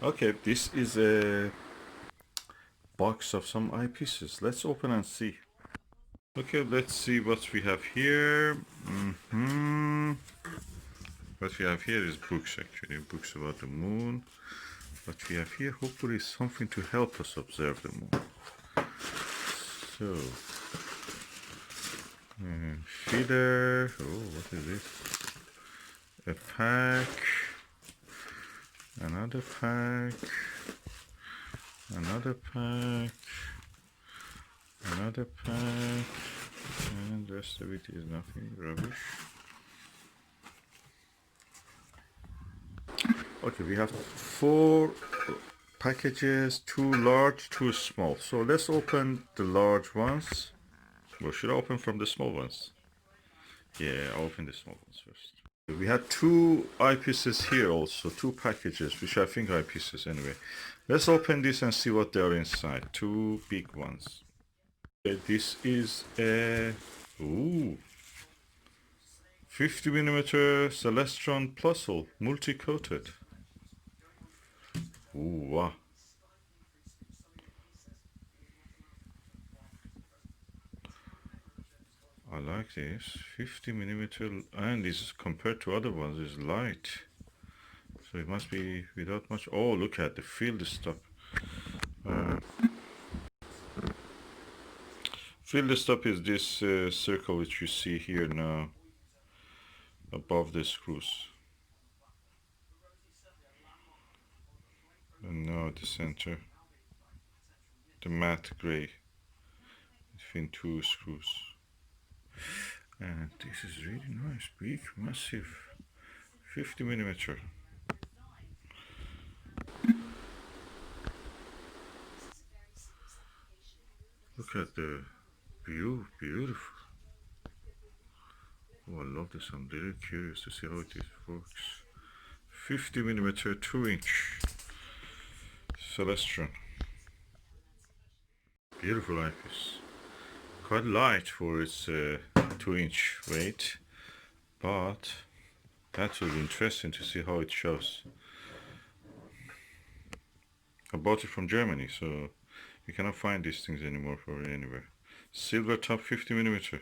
Okay, this is a box of some eyepieces. Let's open and see. Okay, let's see what we have here. What we have here is books, actually, books about the moon. What we have here hopefully is something to help us observe the moon. So, feeder. Oh, what is this? A pack. Another pack. Another pack. Another pack. And the rest of it is nothing, rubbish. Okay, we have 4 packages, 2 large, 2 small. So let's open the large ones. Or should I open from the small ones? Yeah, I'll open the small ones first. We had 2 eyepieces here also, 2 packages, which I think are eyepieces anyway. Let's open this and see what they are inside. 2 big ones. This is a 50mm Celestron Plossl multi-coated. Ooh, wow. I like this. 50mm, and this compared to other ones is light. So it must be without much. Oh, look at the field stop. Field stop is this circle which you see here now above the screws. And now the center. The matte gray between 2 screws. And this is really nice, big, massive, 50mm. Look at the view, beautiful. Oh, I love this. I'm really curious to see how it works. 50mm 2-inch Celestron. Beautiful eyepiece. Quite light for its 2-inch weight, but that will be interesting to see how it shows. I bought it from Germany, so you cannot find these things anymore for anywhere. Silvertop 50mm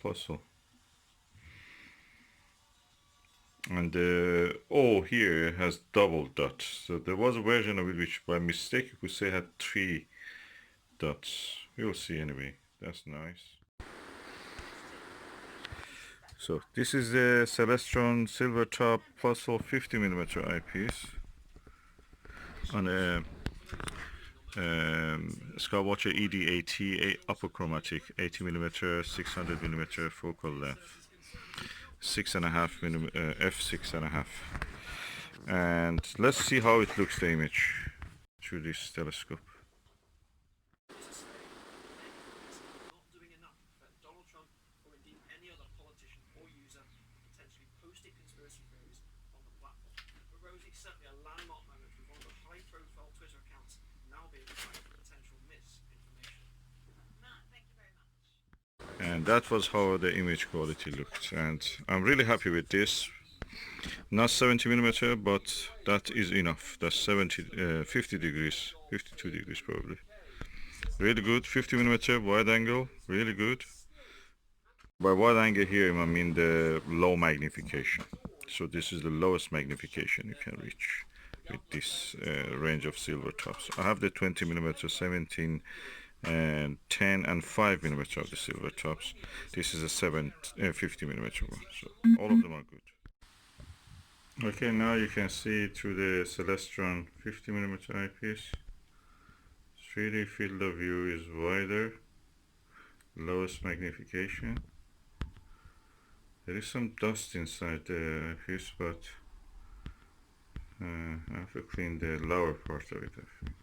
Plossl. And the O here has double dots. So there was a version of it which by mistake you could say had 3 dots. We'll see anyway. That's nice. So this is the Celestron Silvertop Plossl 50mm eyepiece on a Skywatcher ED80 upper chromatic 80mm 600mm focal length, 6.5mm f6.5. And let's see how it looks, the image through this telescope. And that was how the image quality looked, and I'm really happy with this. Not 70mm, but that is enough. That's 50 degrees, 52 degrees probably. Really good. 50mm wide angle, really good. By wide angle here I mean the low magnification. So this is the lowest magnification you can reach with this range of Silvertops. I have the 20mm, 17 and 10 and 5mm of the Silvertops. This is a 50mm one, so all of them are good. Okay, now you can see through the Celestron 50mm eyepiece. 3D field of view is wider, lowest magnification. There is some dust inside the eyepiece, but I have to clean the lower part of it, I think.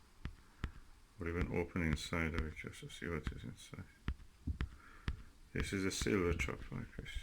Or even open inside of it just to see what is inside. This is a Silvertop eyepiece.